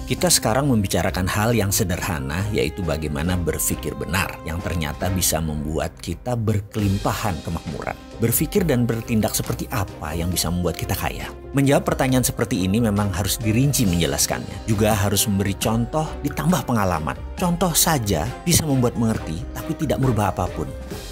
Kita sekarang membicarakan hal yang sederhana, yaitu bagaimana berpikir benar, yang ternyata bisa membuat kita berkelimpahan kemakmuran. Berpikir dan bertindak seperti apa yang bisa membuat kita kaya? Menjawab pertanyaan seperti ini memang harus dirinci menjelaskannya. Juga harus memberi contoh ditambah pengalaman. Contoh saja bisa membuat mengerti, tapi tidak merubah apapun.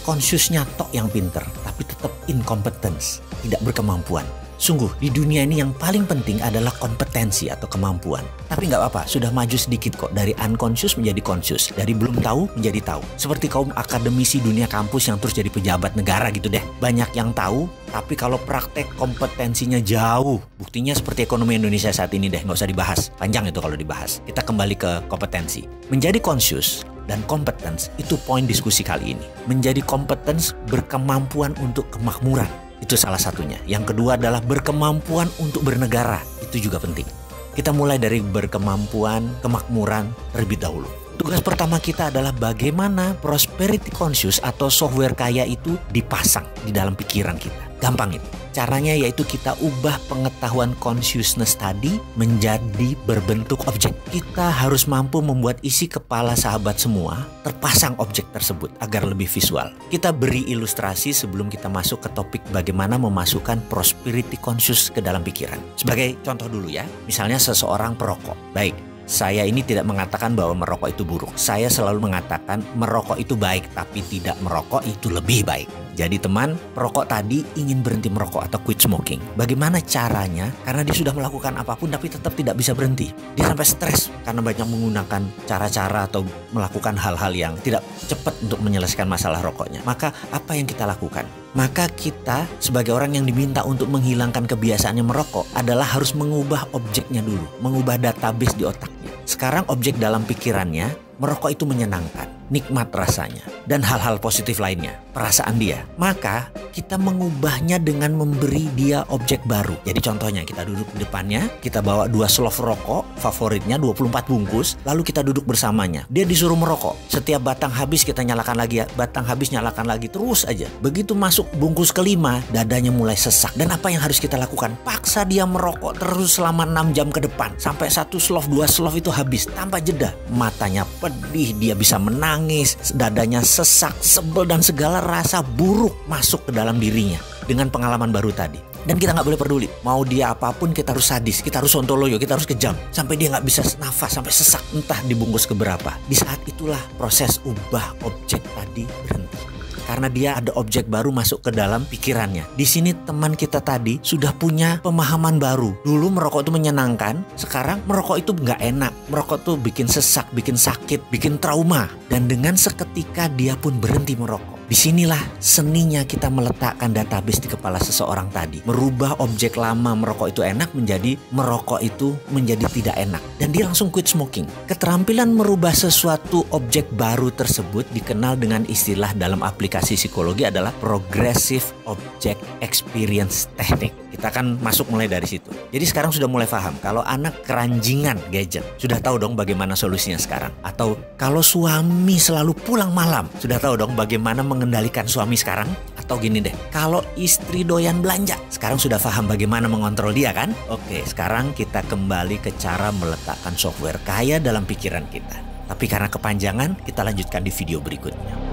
Konsiusnya tok yang pinter, tapi tetap incompetence, tidak berkemampuan. Sungguh, di dunia ini yang paling penting adalah kompetensi atau kemampuan. Tapi nggak apa-apa, sudah maju sedikit kok. Dari unconscious menjadi conscious. Dari belum tahu menjadi tahu. Seperti kaum akademisi dunia kampus yang terus jadi pejabat negara gitu deh. Banyak yang tahu, tapi kalau praktek kompetensinya jauh. Buktinya seperti ekonomi Indonesia saat ini deh, nggak usah dibahas. Panjang itu kalau dibahas. Kita kembali ke kompetensi. Menjadi conscious dan competence itu poin diskusi kali ini. Menjadi competence berkemampuan untuk kemakmuran. Itu salah satunya. Yang kedua adalah berkemampuan untuk bernegara. Itu juga penting. Kita mulai dari berkemampuan, kemakmuran terlebih dahulu. Tugas pertama kita adalah bagaimana prosperity conscious atau software kaya itu dipasang di dalam pikiran kita. Gampang itu. Caranya yaitu kita ubah pengetahuan consciousness tadi menjadi berbentuk objek. Kita harus mampu membuat isi kepala sahabat semua terpasang objek tersebut agar lebih visual. Kita beri ilustrasi sebelum kita masuk ke topik bagaimana memasukkan prosperity conscious ke dalam pikiran. Sebagai contoh dulu ya, misalnya seseorang perokok. Baik, saya ini tidak mengatakan bahwa merokok itu buruk. Saya selalu mengatakan merokok itu baik, tapi tidak merokok itu lebih baik. Jadi teman, perokok tadi ingin berhenti merokok atau quit smoking. Bagaimana caranya? Karena dia sudah melakukan apapun tapi tetap tidak bisa berhenti. Dia sampai stres karena banyak menggunakan cara-cara atau melakukan hal-hal yang tidak cepat untuk menyelesaikan masalah rokoknya. Maka apa yang kita lakukan? Maka kita sebagai orang yang diminta untuk menghilangkan kebiasaannya merokok adalah harus mengubah objeknya dulu. Mengubah database di otaknya. Sekarang objek dalam pikirannya, merokok itu menyenangkan, nikmat rasanya, dan hal-hal positif lainnya, perasaan dia. Maka kita mengubahnya dengan memberi dia objek baru. Jadi contohnya kita duduk di depannya, kita bawa 2 slov rokok, favoritnya 24 bungkus, lalu kita duduk bersamanya. Dia disuruh merokok. Setiap batang habis kita nyalakan lagi, batang habis nyalakan lagi, terus aja. Begitu masuk bungkus kelima, dadanya mulai sesak. Dan apa yang harus kita lakukan? Paksa dia merokok terus selama 6 jam ke depan. Sampai 1 slov, 2 slov itu habis tanpa jeda. Matanya pedih, dia bisa menangis, dadanya sesak, sebel, dan segala rasa buruk masuk ke dalam dirinya dengan pengalaman baru tadi. Dan kita nggak boleh peduli, mau dia apapun kita harus sadis, kita harus sontoloyo, kita harus kejam sampai dia nggak bisa nafas, sampai sesak, entah dibungkus keberapa. Di saat itulah proses ubah objek tadi berhenti. Karena dia ada objek baru masuk ke dalam pikirannya. Di sini teman kita tadi sudah punya pemahaman baru. Dulu merokok itu menyenangkan, sekarang merokok itu nggak enak. Merokok tuh bikin sesak, bikin sakit, bikin trauma. Dan dengan seketika dia pun berhenti merokok. Disinilah seninya kita meletakkan database di kepala seseorang tadi. Merubah objek lama merokok itu enak menjadi merokok itu menjadi tidak enak. Dan dia langsung quit smoking. Keterampilan merubah sesuatu objek baru tersebut dikenal dengan istilah dalam aplikasi psikologi adalah Progressive Object Experience Technique. Kita akan masuk mulai dari situ. Jadi sekarang sudah mulai paham kalau anak keranjingan gadget. Sudah tahu dong bagaimana solusinya sekarang. Atau kalau suami selalu pulang malam. Sudah tahu dong bagaimana mengendalikan suami sekarang. Atau gini deh, kalau istri doyan belanja. Sekarang sudah paham bagaimana mengontrol dia kan? Oke, sekarang kita kembali ke cara meletakkan software kaya dalam pikiran kita. Tapi karena kepanjangan, kita lanjutkan di video berikutnya.